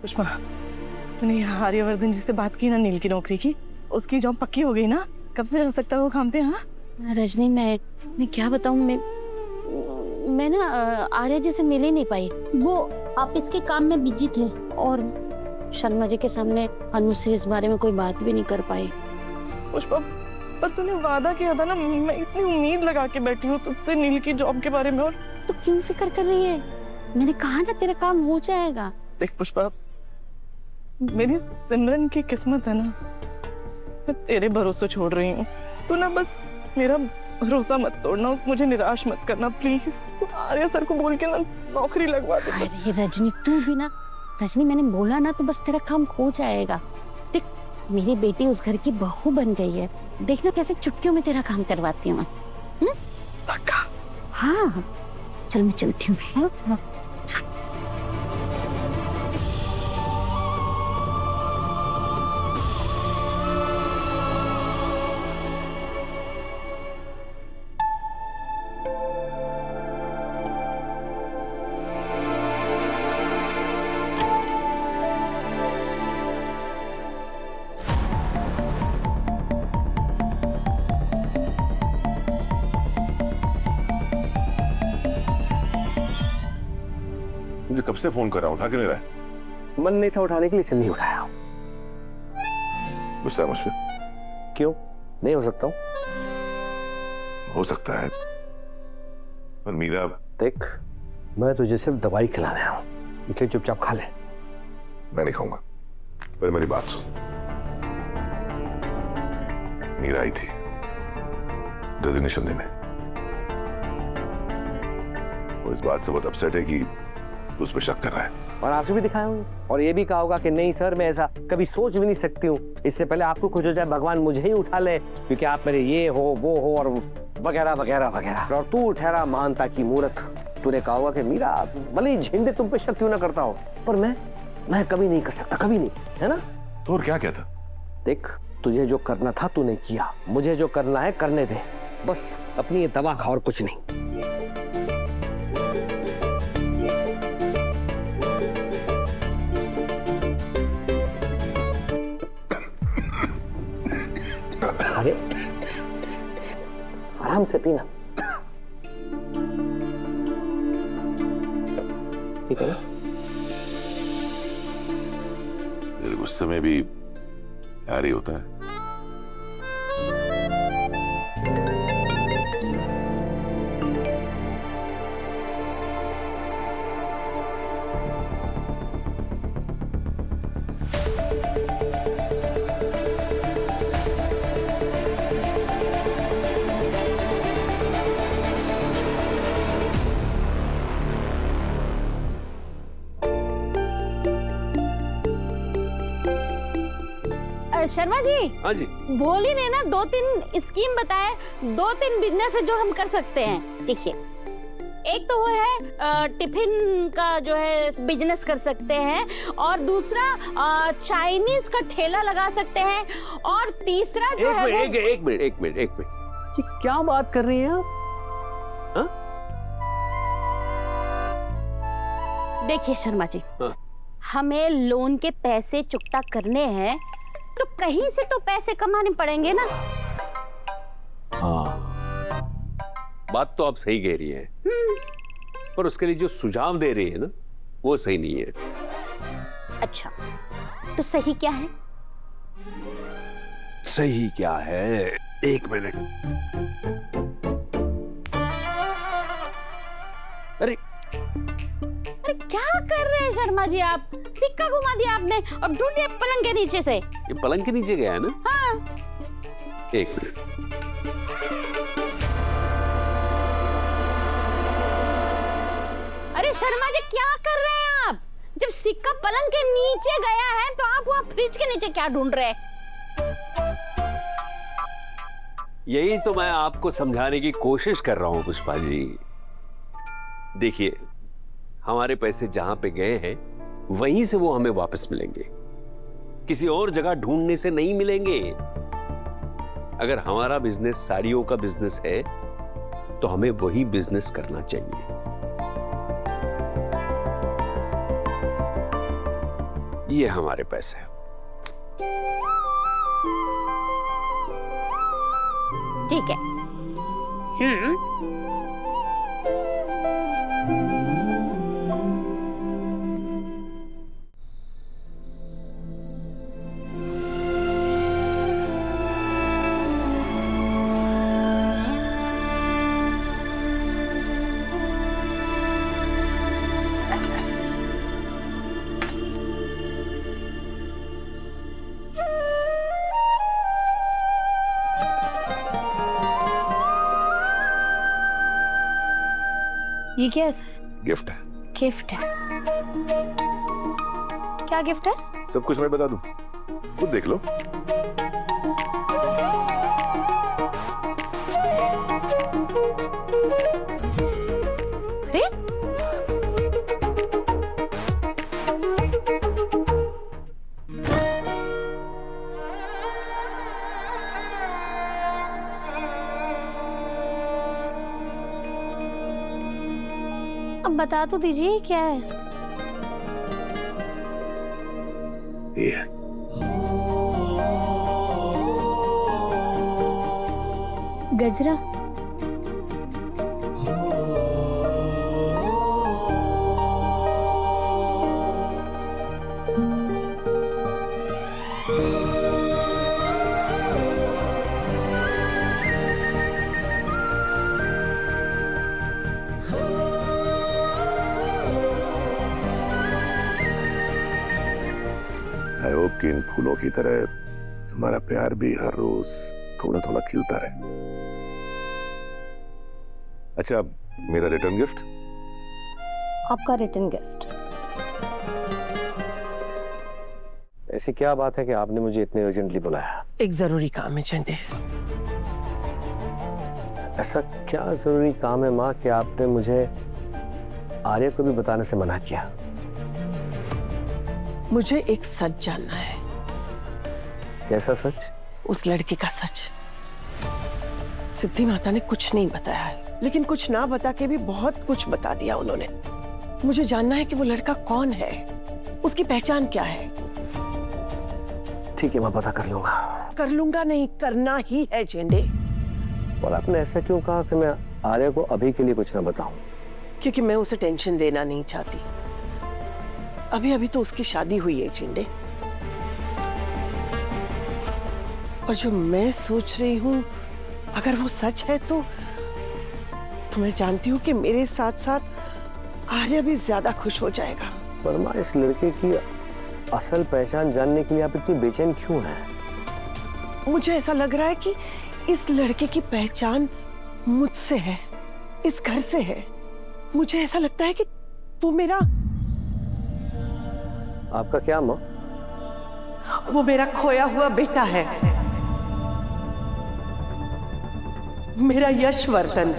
पुष्पा, तूने आर्यवर्धन जी से बात की ना नील की नौकरी की? उसकी जॉब पक्की हो गई ना? कब से लग सकता है वो काम पे? हाँ रजनी, मैं क्या बताऊं, मैं ना आर्य जी से मिल ही नहीं पाई। वो ऑफिस के काम में बिजी थे और शर्मा जी के सामने अनु से इस बारे में कोई बात भी नहीं कर पाई। पुष्पा, पर तूने वादा किया था ना, मैं इतनी उम्मीद लगा के बैठी हूँ तुझसे नील की जॉब के बारे में। और तो क्यों फिक्र कर रही है? मैंने कहा ना तेरा काम हो जाएगा। देख पुष्पा, मेरी सिमरन की किस्मत है ना, मैं तेरे भरोसे छोड़ रही हूँ। तू ना बस मेरा भरोसा मत तोड़ना, मुझे निराश मत करना प्लीज। तू आर्य सर को बोल के ना नौकरी लगवा दे बस। अरे रजनी, तू भी ना। रजनी, मैंने बोला ना तो बस तेरा काम हो जाएगा। देख, मेरी बेटी उस घर की बहू बन गई है। देखना कैसे चुटकियों में तेरा काम करवाती हूँ मैं। पक्का? हाँ, चल मैं चलती हूँ। मुझे कब से फोन कर रहा हूँ, उठा के नहीं रहा है? मन नहीं था उठाने के लिए, इसलिए नहीं उठाया। गुस्सा है मुझ पे? क्यों नहीं हो सकता हूँ? हो सकता है, पर मीरा। देख, मैं तुझे सिर्फ दवाई खिलाने आया हूँ, इसलिए चुपचाप खा ले। मैं नहीं खाऊंगा, पर मेरी बात सुन। मीरा आई थी डेजिग्नेशन देने। वो इस बात से बहुत अपसेट है कि उस पर शक कर रहा है। और आंसू भी दिखाए होंगे और ये भी कहा होगा कि नहीं सर, मैं ऐसा कभी सोच भी नहीं सकती हूँ। इससे पहले आपको कुछ हो जाए, भगवान मुझे ही उठा ले, क्योंकि आप मेरे ये हो वो हो और वगैरह वगैरह वगैरह। और तू ठहरा मानता की मूर्त। तूने कहा होगा कि मीरा भले ही झिंडे तुम पे शक क्यों ना करता हो, पर मैं कभी नहीं कर सकता, कभी नहीं, है ना? तो और क्या कहता? देख, तुझे जो करना था तूने किया, मुझे जो करना है करने दे। बस अपनी ये दवा खा और कुछ नहीं। अरे आराम से पीना, ठीक है ना? तेरे गुस्से में भी प्यार ही होता है। शर्मा जी। हाँ जी। भोली ने ना 2-3 स्कीम बताए, 2-3 बिजनेस है जो हम कर सकते हैं। देखिए, एक तो वो है टिफिन का जो है बिजनेस कर सकते हैं, और दूसरा चाइनीज का ठेला लगा सकते हैं, और तीसरा जो है एक मिनट, ये क्या बात कर रही हैं आप? हाँ? देखिए शर्मा जी, हाँ। हमें लोन के पैसे चुकता करने हैं, तो कहीं से तो पैसे कमाने पड़ेंगे ना। हाँ, बात तो आप सही कह रही हैं, पर उसके लिए जो सुझाव दे रही है ना, वो सही नहीं है। अच्छा, तो सही क्या है? सही क्या है? एक मिनट। अरे क्या कर रहे हैं शर्मा जी आप? सिक्का घुमा दिया आपने, और ढूंढिए पलंग के नीचे से। ये पलंग के नीचे गया है ना? हाँ। एक मिनट। अरे शर्मा जी, क्या कर रहे हैं आप? जब सिक्का पलंग के नीचे गया है तो आप वहाँ फ्रिज के नीचे क्या ढूंढ रहे हैं? यही तो मैं आपको समझाने की कोशिश कर रहा हूं पुष्पा जी। देखिए, हमारे पैसे जहां पे गए हैं वहीं से वो हमें वापस मिलेंगे, किसी और जगह ढूंढने से नहीं मिलेंगे। अगर हमारा बिजनेस साड़ियों का बिजनेस है तो हमें वही बिजनेस करना चाहिए। ये हमारे पैसे हैं। ठीक है। ये क्या है? गिफ्ट है। गिफ्ट है? क्या गिफ्ट है? सब कुछ मैं बता दूं, खुद देख लो। अरे अब बता तो दीजिए क्या है? ये गजरा। आई होप कि इन फूलों की तरह हमारा प्यार भी हर रोज थोड़ा थोड़ा खिलता रहे। अच्छा, मेरा रिटर्न गिफ्ट। आपका रिटर्न गिफ्ट। ऐसी क्या बात है कि आपने मुझे इतने अर्जेंटली बुलाया? एक जरूरी काम है चंडे। ऐसा क्या जरूरी काम है माँ कि आपने मुझे आर्य को भी बताने से मना किया? मुझे एक सच जानना है। कैसा सच? उस लड़के का सच। सिद्धि माता ने कुछ नहीं बताया है, लेकिन कुछ ना बता के भी बहुत कुछ बता दिया उन्होंने। मुझे जानना है कि वो लड़का कौन है, उसकी पहचान क्या है। ठीक है, मैं पता कर लूंगा। कर लूंगा नहीं, करना ही है चेंडे। और आपने ऐसा क्यों कहा कि मैं आर्य को अभी के लिए कुछ ना बताऊं? क्योंकि मैं उसे टेंशन देना नहीं चाहती। अभी अभी तो उसकी शादी हुई है चिंडे। और जो मैं सोच रही हूँ, अगर वो सच है तो मैं जानती हूँ कि मेरे साथ साथ आर्य भी ज्यादा खुश हो जाएगा। पर माँ, इस लड़के की असल पहचान जानने के लिए आप इतनी बेचैन क्यों हैं? मुझे ऐसा लग रहा है कि इस लड़के की पहचान मुझसे है, इस घर से है। मुझे ऐसा लगता है कि वो मेरा आपका क्या माँ? वो मेरा खोया हुआ बेटा है, मेरा यशवर्धन।